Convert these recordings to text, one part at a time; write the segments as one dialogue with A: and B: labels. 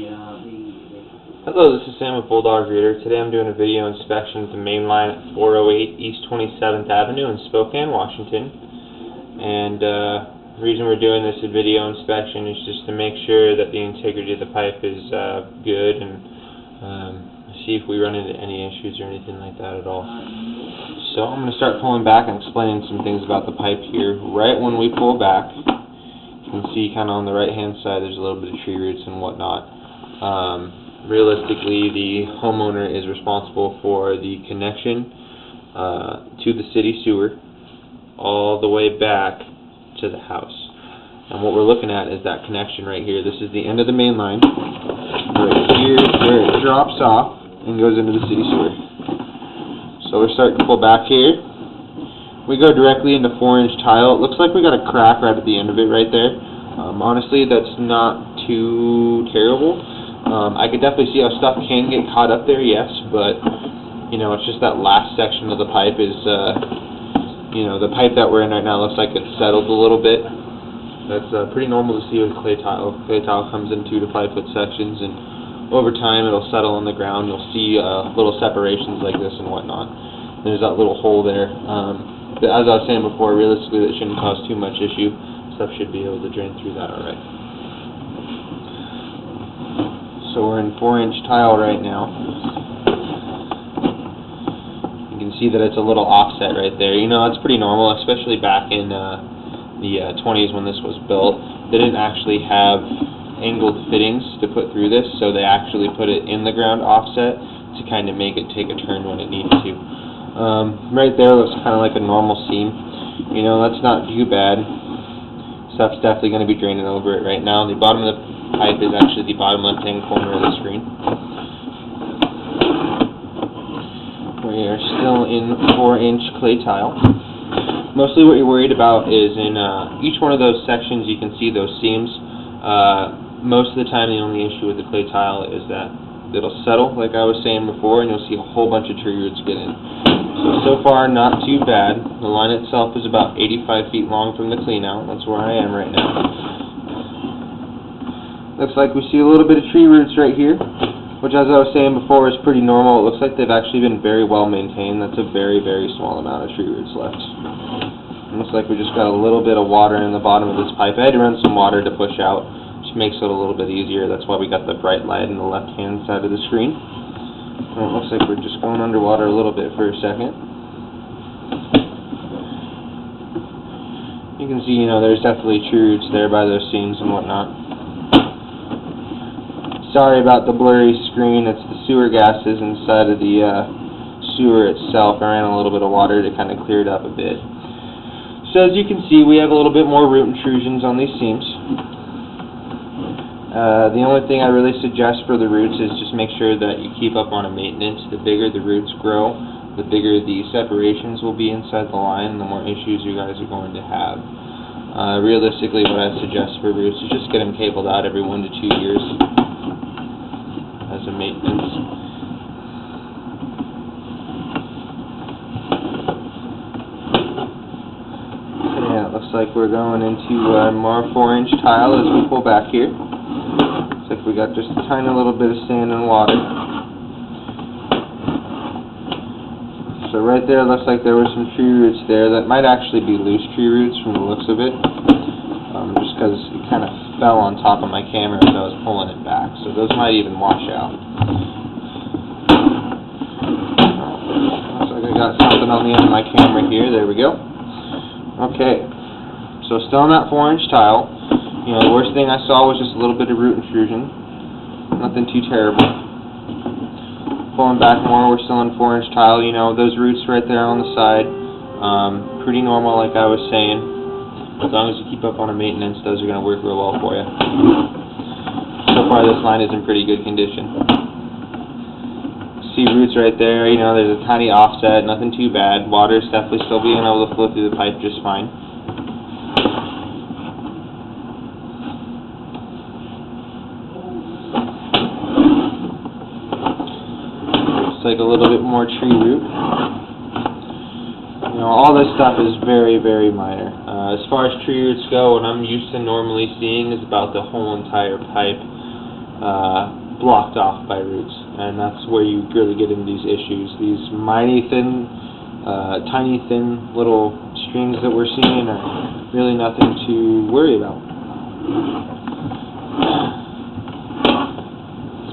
A: Hello, this is Sam with Bulldog Reader. Today I'm doing a video inspection of the main line at 408 East 27th Avenue in Spokane, Washington. And the reason we're doing this video inspection is just to make sure that the integrity of the pipe is good and see if we run into any issues or anything like that at all. So I'm going to start pulling back and explaining some things about the pipe here. Right when we pull back, you can see kind of on the right hand side there's a little bit of tree roots and whatnot. Realistically, the homeowner is responsible for the connection to the city sewer all the way back to the house. And what we're looking at is that connection right here. This is the end of the main line. Right here where it drops off and goes into the city sewer. So we're starting to pull back here. We go directly into 4-inch tile. It looks like we got a crack right at the end of it right there. Honestly, that's not too terrible. I could definitely see how stuff can get caught up there, yes, but you know, it's just that last section of the pipe is, you know, the pipe that we're in right now looks like it's settled a little bit. That's pretty normal to see with clay tile. Clay tile comes in 2 to 5 foot sections, and over time it'll settle on the ground. You'll see little separations like this and whatnot. There's that little hole there. But as I was saying before, realistically that shouldn't cause too much issue. Stuff should be able to drain through that alright. So we're in 4-inch tile right now. You can see that it's a little offset right there. You know, that's pretty normal, especially back in the 20s when this was built. They didn't actually have angled fittings to put through this, so they actually put it in the ground offset to kind of make it take a turn when it needs to. Right there looks kind of like a normal seam. You know, that's not too bad. Stuff's definitely going to be draining over it right now. The bottom of the pipe is actually the bottom left-hand corner of the screen. We are still in 4-inch clay tile. Mostly what you're worried about is in each one of those sections you can see those seams. Most of the time the only issue with the clay tile is that it'll settle, like I was saying before, and you'll see a whole bunch of tree roots get in. So far, not too bad. The line itself is about 85 feet long from the cleanout. That's where I am right now. Looks like we see a little bit of tree roots right here, which, as I was saying before, is pretty normal. It looks like they've actually been very well maintained. That's a very, very small amount of tree roots left. It looks like we just got a little bit of water in the bottom of this pipe. I had to run some water to push out, which makes it a little bit easier. That's why we got the bright light on the left-hand side of the screen. And it looks like we're just going underwater a little bit for a second. You can see, you know, there's definitely tree roots there by those seams and whatnot. Sorry about the blurry screen. It's the sewer gases inside of the sewer itself. I ran a little bit of water to kind of clear it up a bit. So as you can see, we have a little bit more root intrusions on these seams. The only thing I really suggest for the roots is just make sure that you keep up on a maintenance. The bigger the roots grow, the bigger the separations will be inside the line, and the more issues you guys are going to have. Realistically, what I suggest for roots is just get them cabled out every 1 to 2 years as a maintenance. Yeah, it looks like we're going into more 4-inch tile as we pull back here. Looks like we got just a tiny little bit of sand and water. So right there, looks like there were some tree roots there. That might actually be loose tree roots from the looks of it, just because it kind of fell on top of my camera as I was pulling it back. So those might even wash out. Looks like I got something on the end of my camera here. There we go. Okay, so still on that 4-inch tile. You know, the worst thing I saw was just a little bit of root intrusion. Nothing too terrible. Pulling back more, we're still in 4-inch tile. You know, those roots right there on the side, pretty normal, like I was saying. As long as you keep up on a maintenance, those are going to work real well for you. So far, this line is in pretty good condition. See roots right there. You know, there's a tiny offset, nothing too bad. Water is definitely still being able to flow through the pipe just fine. Like a little bit more tree root. You know, all this stuff is very, very minor. As far as tree roots go, what I'm used to normally seeing is about the whole entire pipe. blocked off by roots, and that's where you really get into these issues. These tiny thin little streams that we're seeing are really nothing to worry about.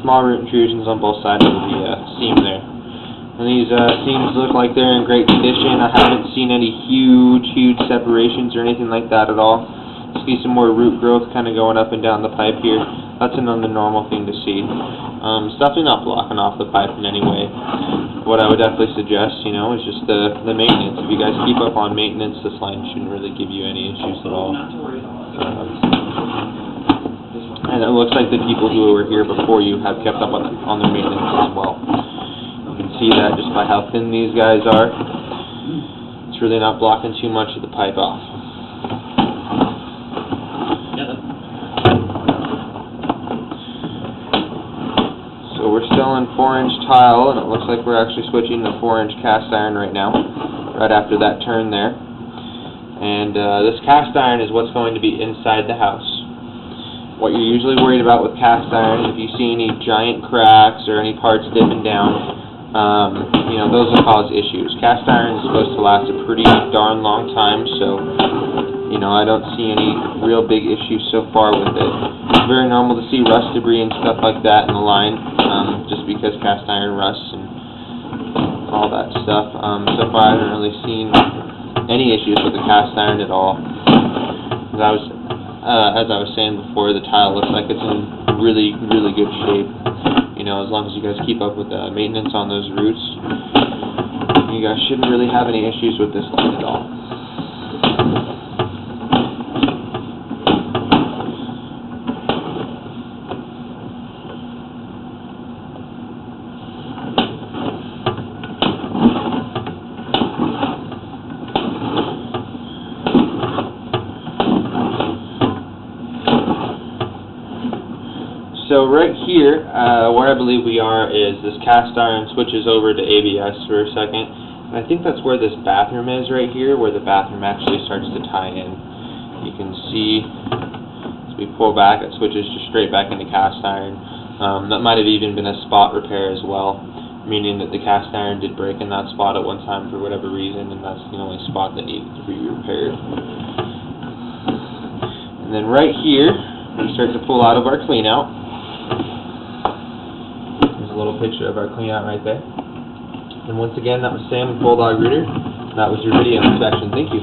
A: Small root intrusions on both sides of the seam there. And these seams look like they're in great condition. I haven't seen any huge separations or anything like that at all. See some more root growth kind of going up and down the pipe here. That's another normal thing to see. It's definitely not blocking off the pipe in any way. What I would definitely suggest, you know, is just the maintenance. If you guys keep up on maintenance, this line shouldn't really give you any issues at all. And it looks like the people who were here before you have kept up on their maintenance as well. You can see that just by how thin these guys are. It's really not blocking too much of the pipe off. So we're still in 4-inch tile, and it looks like we're actually switching to 4-inch cast iron right now, right after that turn there. And this cast iron is what's going to be inside the house. What you're usually worried about with cast iron is if you see any giant cracks or any parts dipping down, you know, those will cause issues. Cast iron is supposed to last a pretty darn long time, so, you know, I don't see any real big issues so far with it. It's very normal to see rust debris and stuff like that in the line, just because cast iron rusts and all that stuff. So far I haven't really seen any issues with the cast iron at all. As I was saying before, the tile looks like it's in really good shape. You know, as long as you guys keep up with the maintenance on those roots, you guys shouldn't really have any issues with this line at all. So right here, where I believe we are is this cast iron switches over to ABS for a second. And I think that's where this bathroom is right here, where the bathroom actually starts to tie in. You can see as we pull back, it switches just straight back into cast iron. That might have even been a spot repair as well, meaning that the cast iron did break in that spot at one time for whatever reason, and that's the only spot that needed to be repaired. And then right here, we start to pull out of our clean out. There's a little picture of our clean out right there. And once again, that was Sam with Bulldog Rooter. That was your video inspection. Thank you.